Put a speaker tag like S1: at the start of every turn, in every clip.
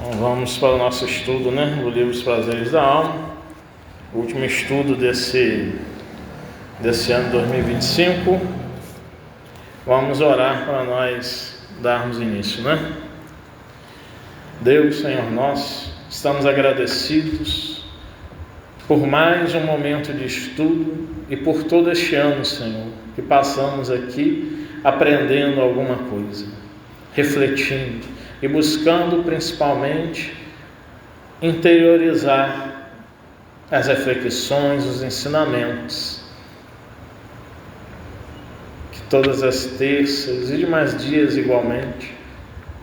S1: Então vamos para o nosso estudo, do livro Os Prazeres da Alma, o último estudo desse ano 2025. Vamos orar para nós darmos início, Deus, Senhor nosso, estamos agradecidos por mais um momento de estudo e por todo este ano, Senhor, que passamos aqui aprendendo alguma coisa, refletindo e buscando principalmente interiorizar as reflexões, os ensinamentos que todas as terças e demais dias igualmente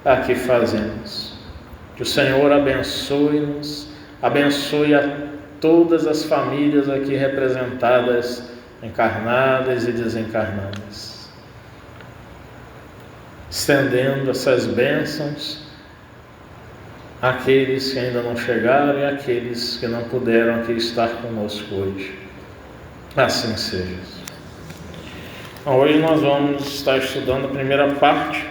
S1: aqui fazemos. Que o Senhor abençoe-nos, abençoe a todas as famílias aqui representadas, encarnadas e desencarnadas, estendendo essas bênçãos àqueles que ainda não chegaram e àqueles que não puderam aqui estar conosco hoje. Assim seja. Então, hoje nós vamos estar estudando a primeira parte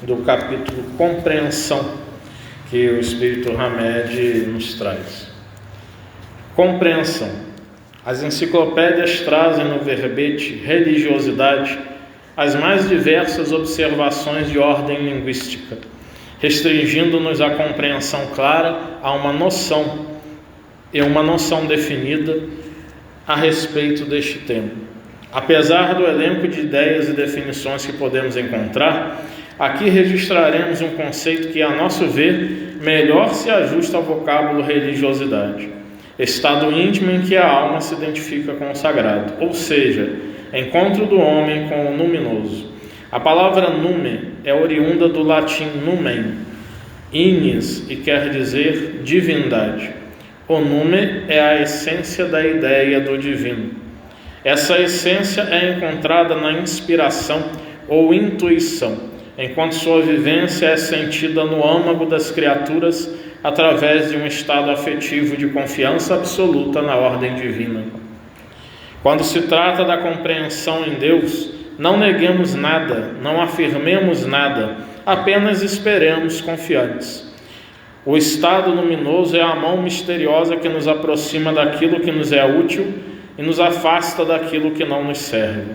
S1: do capítulo Compreensão, que o Espírito Hamed nos traz. Compreensão. As enciclopédias trazem no verbete religiosidade as mais diversas observações de ordem linguística, restringindo-nos a compreensão clara a uma noção definida a respeito deste tema. Apesar do elenco de ideias e definições que podemos encontrar, aqui registraremos um conceito que, a nosso ver, melhor se ajusta ao vocábulo religiosidade, estado íntimo em que a alma se identifica com o sagrado, ou seja, encontro do homem com o luminoso. A palavra nume é oriunda do latim numen, ignis, e quer dizer divindade. O nume é a essência da ideia do divino. Essa essência é encontrada na inspiração ou intuição, enquanto sua vivência é sentida no âmago das criaturas através de um estado afetivo de confiança absoluta na ordem divina. Quando se trata da compreensão em Deus, não neguemos nada, não afirmemos nada, apenas esperemos confiantes. O estado luminoso é a mão misteriosa que nos aproxima daquilo que nos é útil e nos afasta daquilo que não nos serve.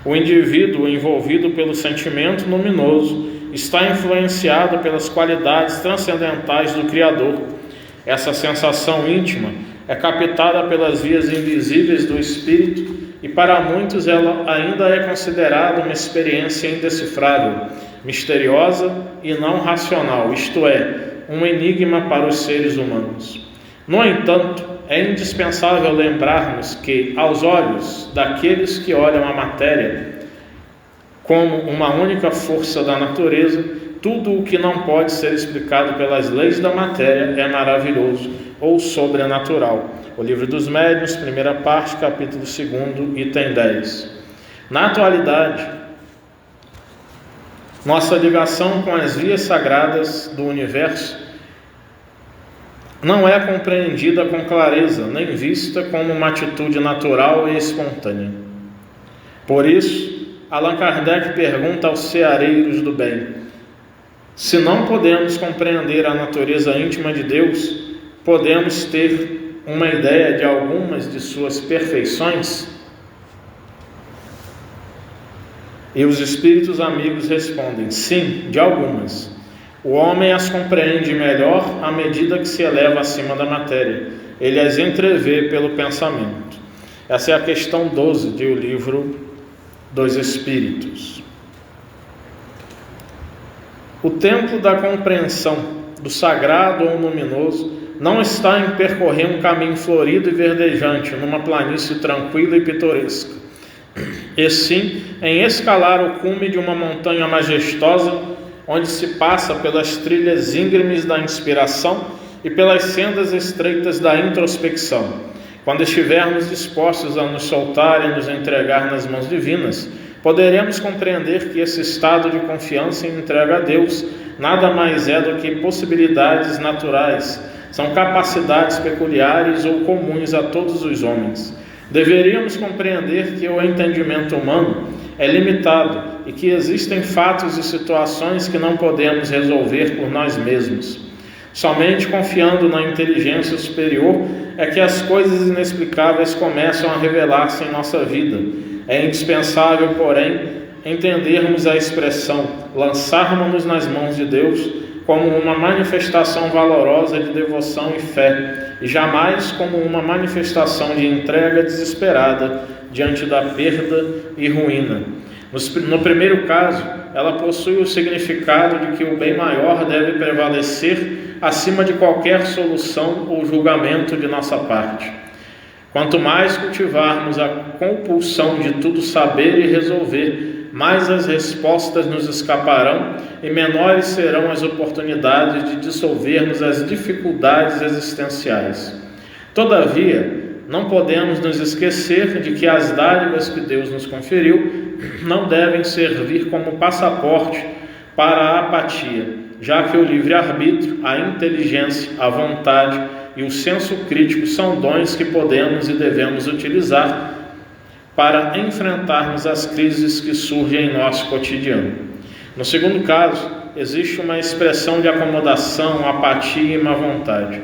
S1: O indivíduo envolvido pelo sentimento luminoso está influenciado pelas qualidades transcendentais do Criador. Essa sensação íntima é captada pelas vias invisíveis do espírito e para muitos ela ainda é considerada uma experiência indecifrável, misteriosa e não racional, isto é, um enigma para os seres humanos. No entanto, é indispensável lembrarmos que, aos olhos daqueles que olham a matéria como uma única força da natureza, tudo o que não pode ser explicado pelas leis da matéria é maravilhoso ou sobrenatural. O Livro dos Médiuns, primeira parte, capítulo 2, item 10. Na atualidade, nossa ligação com as vias sagradas do universo não é compreendida com clareza, nem vista como uma atitude natural e espontânea. Por isso, Allan Kardec pergunta aos ceareiros do bem: se não podemos compreender a natureza íntima de Deus, podemos ter uma ideia de algumas de suas perfeições? E os espíritos amigos respondem: sim, de algumas. O homem as compreende melhor à medida que se eleva acima da matéria. Ele as entrevê pelo pensamento. Essa é a questão 12 do livro dos Espíritos. O templo da compreensão do sagrado ou luminoso não está em percorrer um caminho florido e verdejante numa planície tranquila e pitoresca, e sim em escalar o cume de uma montanha majestosa, onde se passa pelas trilhas íngremes da inspiração e pelas sendas estreitas da introspecção. Quando estivermos dispostos a nos soltar e nos entregar nas mãos divinas, poderemos compreender que esse estado de confiança e entrega a Deus nada mais é do que possibilidades naturais, são capacidades peculiares ou comuns a todos os homens. Deveríamos compreender que o entendimento humano é limitado e que existem fatos e situações que não podemos resolver por nós mesmos. Somente confiando na inteligência superior é que as coisas inexplicáveis começam a revelar-se em nossa vida. É indispensável, porém, entendermos a expressão lançarmos-nos nas mãos de Deus como uma manifestação valorosa de devoção e fé, e jamais como uma manifestação de entrega desesperada diante da perda e ruína. No primeiro caso, ela possui o significado de que o bem maior deve prevalecer acima de qualquer solução ou julgamento de nossa parte. Quanto mais cultivarmos a compulsão de tudo saber e resolver, mais as respostas nos escaparão e menores serão as oportunidades de dissolvermos as dificuldades existenciais. Todavia, não podemos nos esquecer de que as dádivas que Deus nos conferiu não devem servir como passaporte para a apatia, já que o livre-arbítrio, a inteligência, a vontade e o senso crítico são dons que podemos e devemos utilizar para enfrentarmos as crises que surgem em nosso cotidiano. No segundo caso, existe uma expressão de acomodação, apatia e má vontade.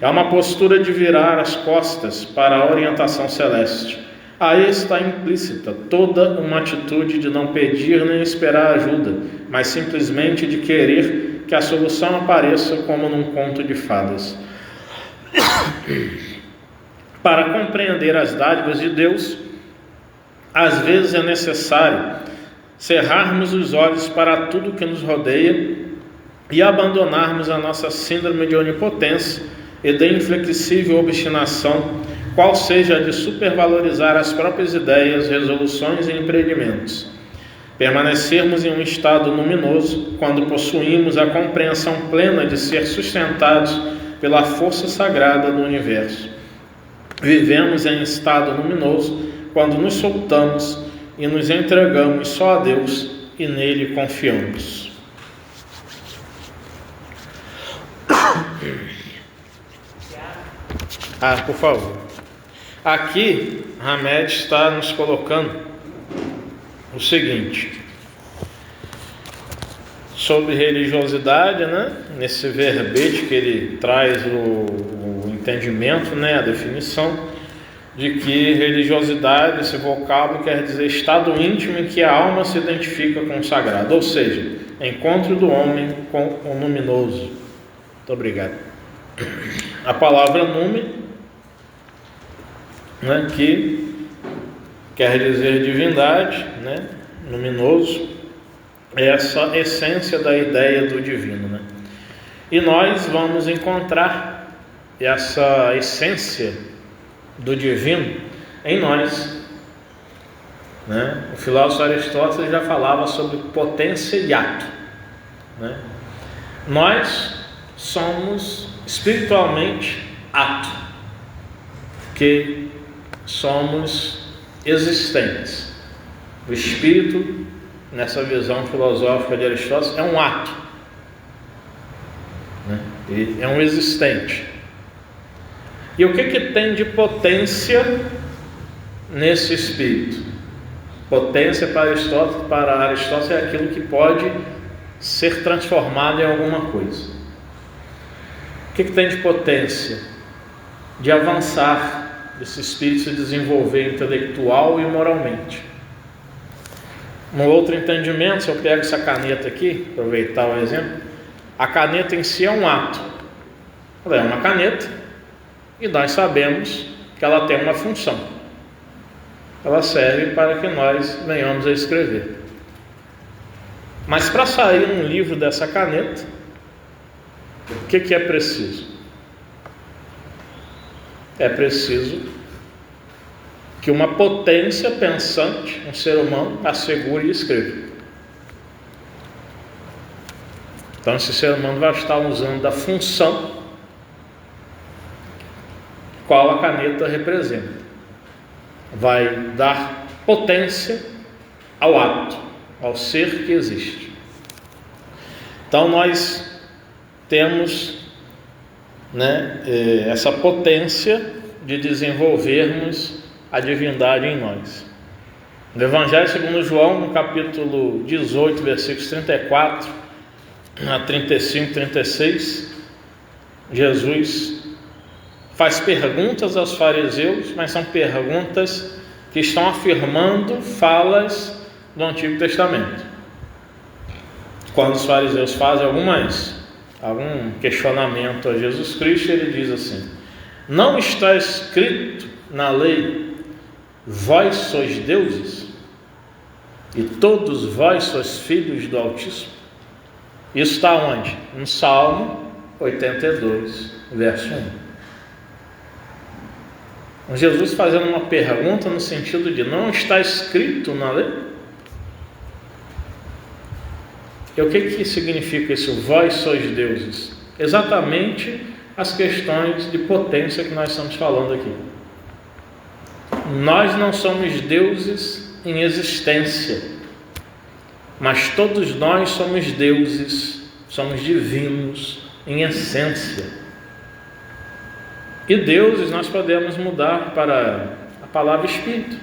S1: É uma postura de virar as costas para a orientação celeste. Aí está implícita toda uma atitude de não pedir nem esperar ajuda, mas simplesmente de querer que a solução apareça como num conto de fadas. Para compreender as dádivas de Deus, às vezes é necessário cerrarmos os olhos para tudo que nos rodeia e abandonarmos a nossa síndrome de onipotência e de inflexível obstinação, qual seja a de supervalorizar as próprias ideias, resoluções e empreendimentos. Permanecermos em um estado luminoso quando possuímos a compreensão plena de ser sustentados pela força sagrada do universo. Vivemos em estado luminoso quando nos soltamos e nos entregamos só a Deus e nele confiamos. Por favor. Aqui, Hamed está nos colocando o seguinte, sobre religiosidade, nesse verbete que ele traz o entendimento, a definição de que religiosidade, esse vocábulo, quer dizer estado íntimo em que a alma se identifica com o sagrado, ou seja, encontro do homem com o luminoso. Muito obrigado. A palavra nume, que quer dizer divindade, luminoso, é essa essência da ideia do divino, E nós vamos encontrar essa essência do divino em nós, O filósofo Aristóteles já falava sobre potência e ato, Nós somos espiritualmente ato, que somos existentes. O espírito, nessa visão filosófica de Aristóteles, é um ato, Ele é um existente. E o que tem de potência nesse espírito? Potência para Aristóteles é aquilo que pode ser transformado em alguma coisa. O que tem de potência? De avançar, desse espírito se desenvolver intelectual e moralmente. Um outro entendimento, se eu pego essa caneta aqui, aproveitar o exemplo, a caneta em si é um ato. Ela é uma caneta e nós sabemos que ela tem uma função. Ela serve para que nós venhamos a escrever. Mas para sair um livro dessa caneta, o que é preciso? É preciso que uma potência pensante, um ser humano, assegure e escreva. Então esse ser humano vai estar usando da função qual a caneta representa. Vai dar potência ao ato, ao ser que existe. Então nós temos essa potência de desenvolvermos a divindade em nós. No Evangelho segundo João, no capítulo 18, versículos 34 a 35, 36, Jesus faz perguntas aos fariseus, mas são perguntas que estão afirmando falas do Antigo Testamento. Quando os fariseus fazem algum questionamento a Jesus Cristo, ele diz assim: não está escrito na lei, vós sois deuses, e todos vós sois filhos do Altíssimo? Isso está onde? No Salmo 82, verso 1. Jesus fazendo uma pergunta no sentido de não está escrito na lei? E o que significa isso? Vós sois deuses. Exatamente as questões de potência que nós estamos falando aqui. Nós não somos deuses em existência, mas todos nós somos deuses, somos divinos em essência. E deuses nós podemos mudar para a palavra espírito.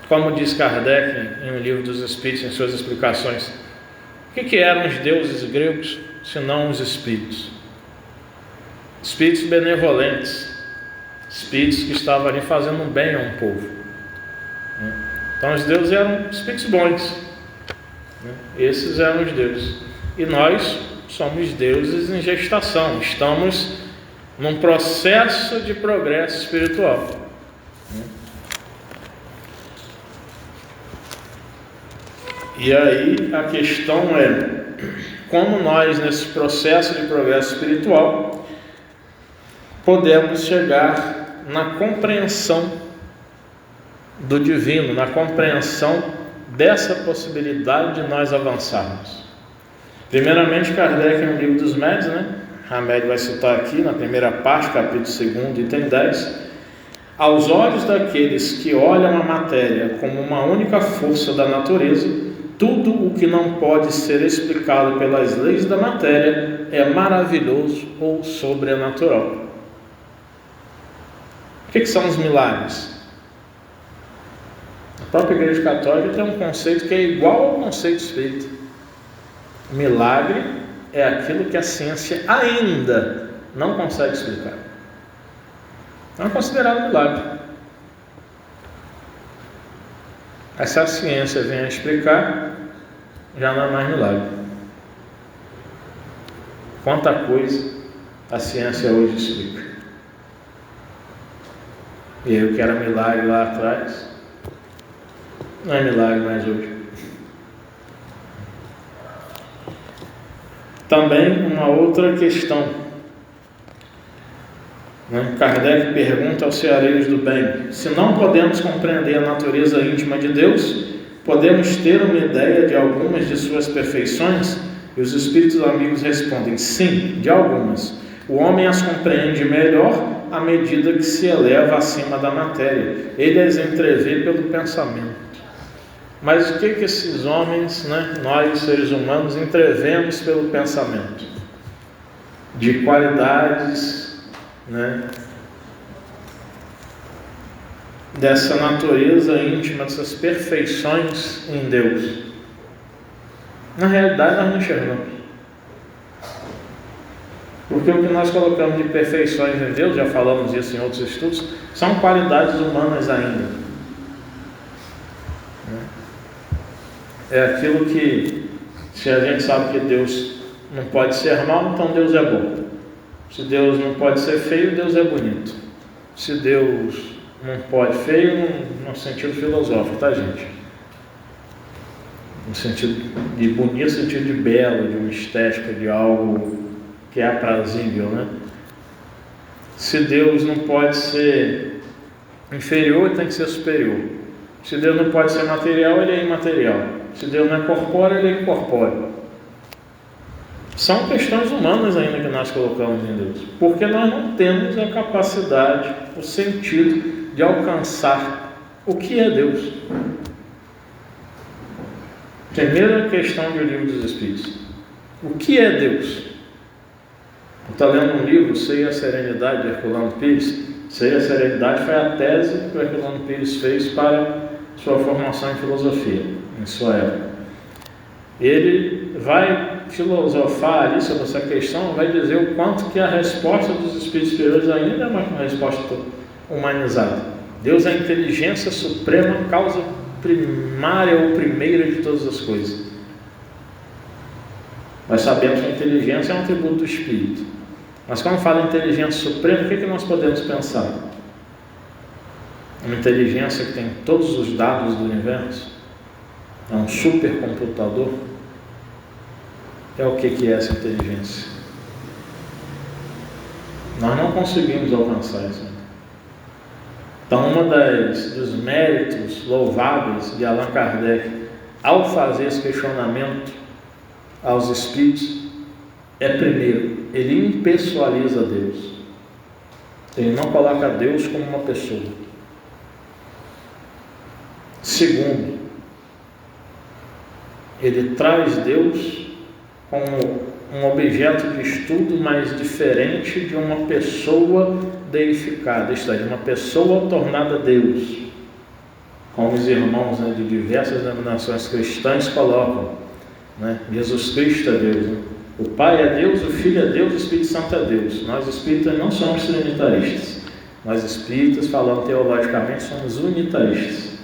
S1: Como diz Kardec em O Livro dos Espíritos, em suas explicações, o que eram os deuses gregos, senão os espíritos? Espíritos benevolentes, espíritos que estavam ali fazendo um bem a um povo. Então os deuses eram espíritos bons, esses eram os deuses. E nós somos deuses em gestação, estamos num processo de progresso espiritual. E aí a questão é como nós, nesse processo de progresso espiritual, podemos chegar na compreensão do divino, na compreensão dessa possibilidade de nós avançarmos. Primeiramente, Kardec, no Livro dos Médiuns, Hamed vai citar aqui na primeira parte, capítulo 2, item 10: aos olhos daqueles que olham a matéria como uma única força da natureza, tudo o que não pode ser explicado pelas leis da matéria é maravilhoso ou sobrenatural. O que são os milagres? A própria Igreja Católica tem um conceito que é igual ao conceito espírita. Milagre é aquilo que a ciência ainda não consegue explicar. Não é considerado milagre. Mas se a ciência vem a explicar, já não é mais milagre. Quanta coisa a ciência hoje explica. E aí o que era milagre lá atrás, não é milagre mais hoje. Também uma outra questão. Kardec pergunta aos ceareiros do bem: se não podemos compreender a natureza íntima de Deus, podemos ter uma ideia de algumas de suas perfeições? E os espíritos amigos respondem: sim, de algumas. O homem as compreende melhor à medida que se eleva acima da matéria. Ele as entrevê pelo pensamento. Mas o que esses homens, nós seres humanos, entrevemos pelo pensamento? De qualidades, dessa natureza íntima, dessas perfeições em Deus. Na realidade nós não enxergamos, porque o que nós colocamos de perfeições em Deus, já falamos isso em outros estudos, são qualidades humanas ainda. É aquilo que, se a gente sabe que Deus não pode ser mau, então Deus é bom. Se Deus não pode ser feio, Deus é bonito. Se Deus não pode feio, no sentido filosófico, tá, gente? No sentido de bonito, no sentido de belo, de uma estética, de algo que é aprazível, Se Deus não pode ser inferior, ele tem que ser superior. Se Deus não pode ser material, ele é imaterial. Se Deus não é corpóreo, ele é incorpóreo. São questões humanas ainda que nós colocamos em Deus, porque nós não temos a capacidade, o sentido de alcançar o que é Deus. Primeira questão do Livro dos Espíritos: o que é Deus? Eu estou lendo um livro, Sei a Serenidade, de Herculano Pires. Sei a Serenidade foi a tese que o Herculano Pires fez para sua formação em filosofia, em sua época. Ele ele vai filosofar ali sobre essa questão, vai dizer o quanto que a resposta dos espíritos superiores ainda é uma resposta humanizada. Deus é a inteligência suprema, causa primária ou primeira de todas as coisas. Nós sabemos que a inteligência é um atributo do Espírito. Mas quando fala em inteligência suprema, o que nós podemos pensar? Uma inteligência que tem todos os dados do universo? É um supercomputador? É o que é essa inteligência? Nós não conseguimos alcançar isso. Então, dos méritos louváveis de Allan Kardec, ao fazer esse questionamento aos espíritos, é primeiro, ele impessoaliza Deus. Ele não coloca Deus como uma pessoa. Segundo, ele traz Deus como um objeto de estudo mais diferente de uma pessoa deificada, isto é, de uma pessoa tornada Deus, como os irmãos de diversas denominações cristãs colocam, Jesus Cristo é Deus, o Pai é Deus, o Filho é Deus, o Espírito Santo é Deus. Nós espíritas não somos trinitaristas, nós espíritas, falando teologicamente, somos unitaristas.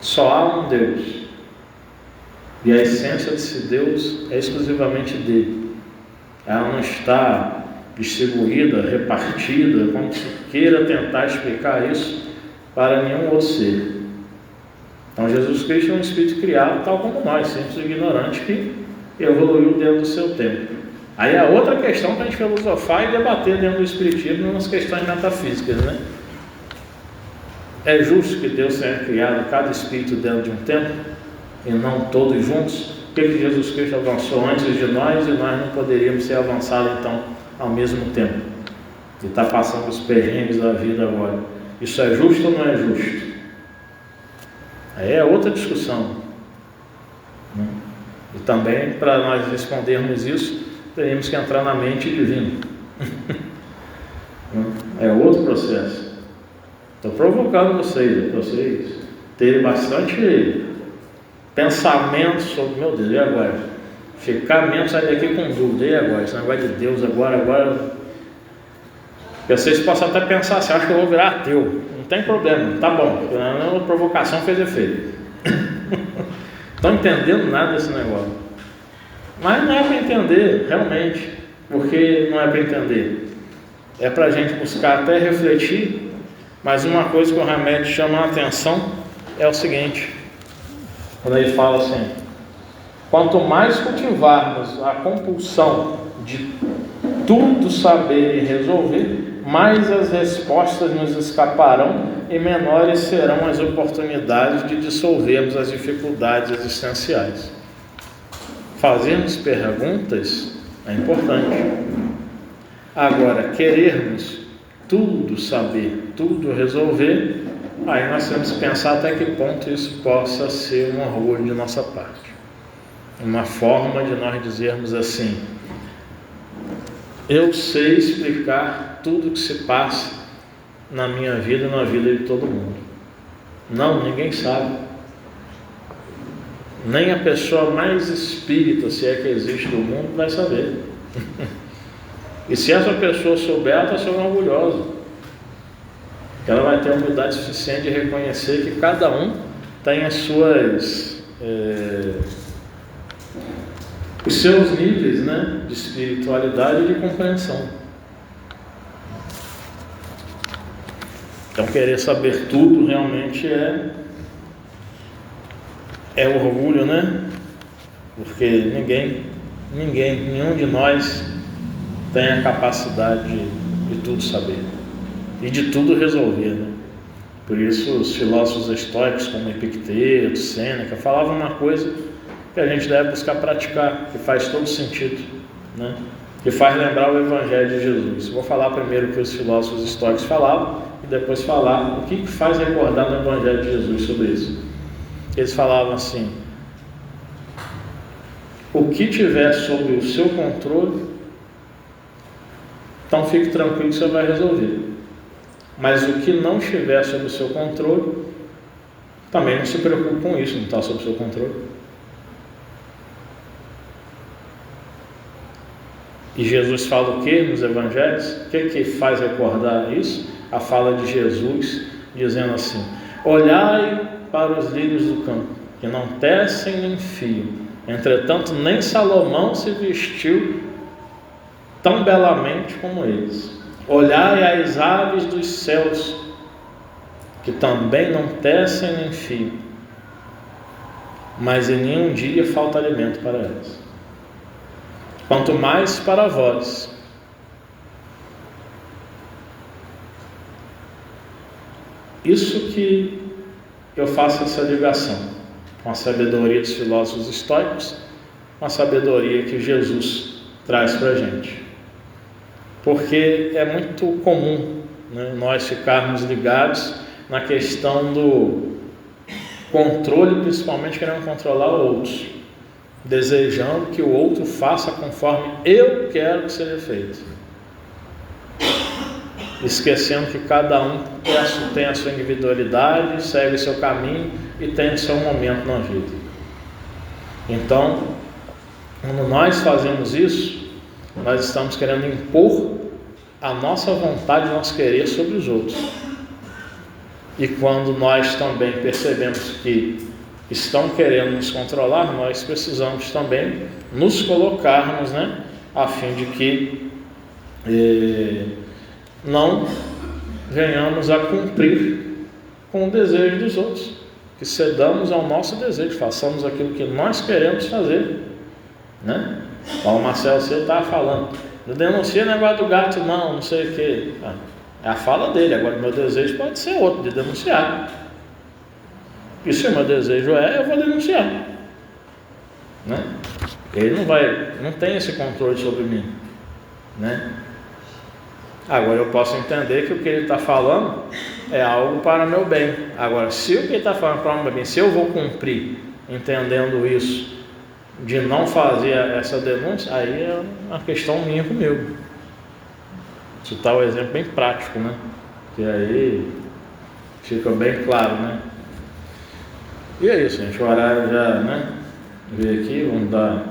S1: Só há um Deus, e a essência desse Deus é exclusivamente dele. Ela não está distribuída, repartida, como se queira tentar explicar isso para nenhum outro ser. Então Jesus Cristo é um espírito criado tal como nós, simples e ignorante, que evoluiu dentro do seu tempo. Aí é outra questão para a gente filosofar e debater dentro do espiritismo nas questões metafísicas, É justo que Deus tenha criado cada espírito dentro de um tempo e não todos juntos? Por que Jesus Cristo avançou antes de nós e nós não poderíamos ser avançados então ao mesmo tempo? E está passando os perrengues da vida agora. Isso é justo ou não é justo? Aí é outra discussão. E também, para nós respondermos isso, teríamos que entrar na mente divina. É outro processo. Estou provocando vocês terem bastante pensamento sobre, meu Deus, e agora? Ficar mesmo, sair daqui com dúvida, e agora? Esse negócio de Deus agora. Vocês possam até pensar assim, acho que eu vou virar ateu. Não tem problema, tá bom, a provocação fez efeito. Estão entendendo nada desse negócio. Mas não é para entender, realmente. Porque não é para entender. É para a gente buscar até refletir. Mas uma coisa que o Hamed chama a atenção é o seguinte, quando ele fala assim: quanto mais cultivarmos a compulsão de tudo saber e resolver, mais as respostas nos escaparão e menores serão as oportunidades de dissolvermos as dificuldades existenciais. Fazermos perguntas é importante. Agora, querermos tudo saber, tudo resolver, aí nós temos que pensar até que ponto isso possa ser um orgulho de nossa parte. Uma forma de nós dizermos assim: eu sei explicar tudo o que se passa na minha vida e na vida de todo mundo. Não, ninguém sabe. Nem a pessoa mais espírita, se é que existe no mundo, vai saber. E se essa pessoa souber, ela está sendo orgulhosa. Ela vai ter a humildade suficiente de reconhecer que cada um tem as suas... os seus níveis, de espiritualidade e de compreensão. Então, querer saber tudo realmente é orgulho, Porque nenhum de nós tem a capacidade de tudo saber e de tudo resolver, Por isso, os filósofos estoicos, como Epicteto, Sêneca, falavam uma coisa que a gente deve buscar praticar, que faz todo sentido, que faz lembrar o Evangelho de Jesus. Vou falar primeiro o que os filósofos estoicos falavam e depois falar o que faz recordar no Evangelho de Jesus sobre isso. Eles falavam assim: o que tiver sob o seu controle, então fique tranquilo que você vai resolver. Mas o que não estiver sob o seu controle, também não se preocupe com isso, não está sob seu controle. E Jesus fala o que nos evangelhos? O que faz recordar isso? A fala de Jesus, dizendo assim: olhai para os lírios do campo, que não tecem nem fiam, entretanto nem Salomão se vestiu tão belamente como eles. Olhai as aves dos céus, que também não tecem nem fiam, mas em nenhum dia falta alimento para elas. Quanto mais para vós. Isso que eu faço essa ligação com a sabedoria dos filósofos estoicos, com a sabedoria que Jesus traz para a gente. Porque é muito comum, né, nós ficarmos ligados na questão do controle, principalmente querendo controlar o outro, desejando que o outro faça conforme eu quero que seja feito, esquecendo que cada um tem a sua individualidade, segue o seu caminho e tem o seu momento na vida. Então, quando nós fazemos isso, nós estamos querendo impor a nossa vontade, nosso querer sobre os outros. E quando nós também percebemos que estão querendo nos controlar, nós precisamos também nos colocarmos, né, a fim de que não venhamos a cumprir com o desejo dos outros, que cedamos ao nosso desejo, façamos aquilo que nós queremos fazer, né? Como o Marcelo você estava falando, não denuncia o negócio do gato não sei o que, é a fala dele. Agora o meu desejo pode ser outro, de denunciar. E se o meu desejo eu vou denunciar, né? Ele não tem esse controle sobre mim, né? Agora eu posso entender que o que ele está falando é algo para meu bem. Agora, se o que ele está falando para o meu bem, se eu vou cumprir entendendo isso, de não fazer essa denúncia, aí é uma questão minha comigo. Isso está um exemplo bem prático, né? Que aí fica bem claro, né? E é isso, gente. O horário já, né? Veio aqui, vamos dar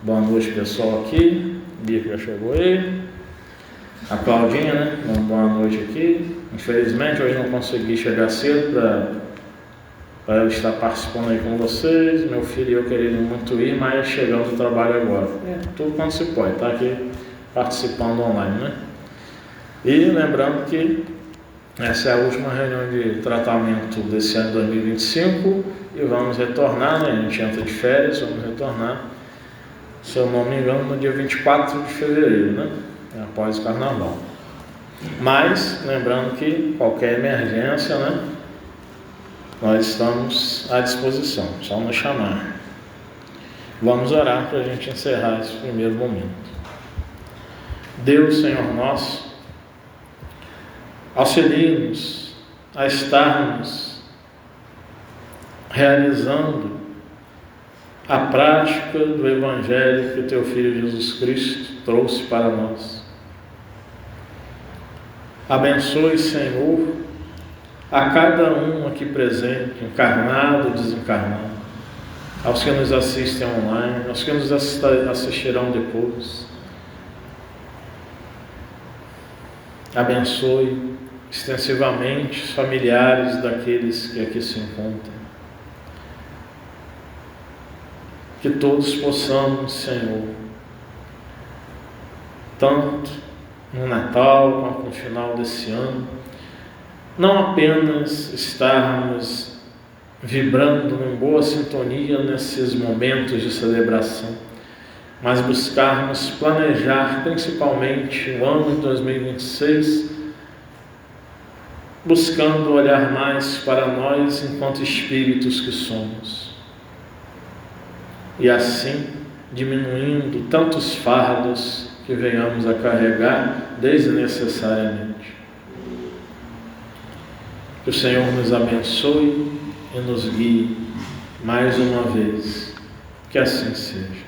S1: boa noite pessoal aqui. Bia já chegou aí. A Claudinha, né? Uma boa noite aqui. Infelizmente hoje não consegui chegar cedo para eu estar participando aí com vocês. Meu filho e eu querendo muito ir, mas chegamos do trabalho agora. Tudo quanto se pode, tá aqui participando online, né? E lembrando que essa é a última reunião de tratamento desse ano de 2025 e vamos retornar, né? A gente entra de férias, vamos retornar, se eu não me engano, no dia 24 de fevereiro, né? Após o carnaval. Mas, lembrando que qualquer emergência, né? Nós estamos à disposição, só nos chamar. Vamos orar para a gente encerrar esse primeiro momento. Deus, Senhor nosso, auxilie-nos a estarmos realizando a prática do Evangelho que o Teu Filho Jesus Cristo trouxe para nós. Abençoe, Senhor, a cada um aqui presente, encarnado ou desencarnado, aos que nos assistem online, aos que nos assistirão depois. Abençoe extensivamente os familiares daqueles que aqui se encontram. Que todos possamos, Senhor, tanto no Natal quanto no final desse ano, não apenas estarmos vibrando em boa sintonia nesses momentos de celebração, mas buscarmos planejar principalmente o ano de 2026, buscando olhar mais para nós enquanto espíritos que somos, e assim diminuindo tantos fardos que venhamos a carregar desnecessariamente. Que o Senhor nos abençoe e nos guie mais uma vez. Que assim seja.